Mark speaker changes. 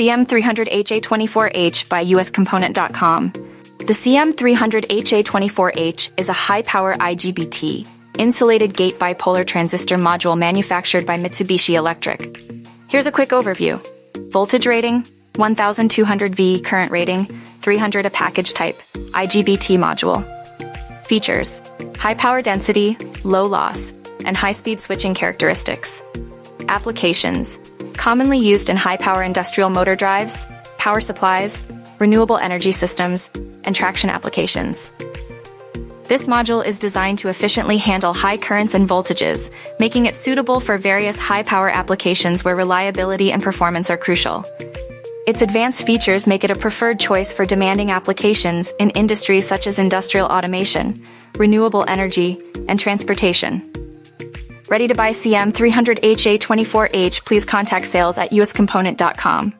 Speaker 1: CM300HA-24H by USComponent.com. The CM300HA-24H is a high-power IGBT, insulated gate bipolar transistor module manufactured by Mitsubishi Electric. Here's a quick overview. Voltage rating, 1200 V, current rating, 300 A, package type, IGBT module. Features: high power density, low loss, and high-speed switching characteristics. Applications: commonly used in high-power industrial motor drives, power supplies, renewable energy systems, and traction applications. This module is designed to efficiently handle high currents and voltages, making it suitable for various high-power applications where reliability and performance are crucial. Its advanced features make it a preferred choice for demanding applications in industries such as industrial automation, renewable energy, and transportation. Ready to buy CM300HA-24H? Please contact sales at USComponent.com.